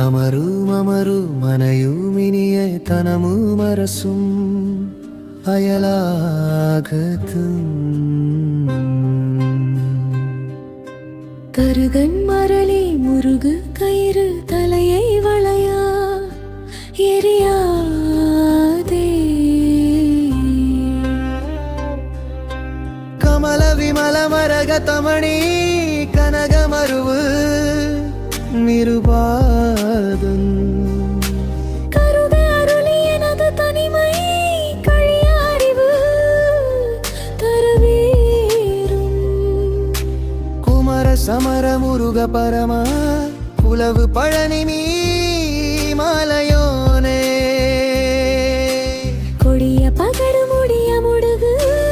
ಅಮರು ಮಮರು ಮನೆಯು ಮಿನಿಯ ತನಮು ಮರಸುಂ அயலாகத்து கருகன் மரளி முருகு கயிறு தலையை வளையா எரியாதே கமல விமல மரக தமணி கனக மருவு நிருபாதன் சமர முருக பரமா புலவு பழனி மீ மாலையோ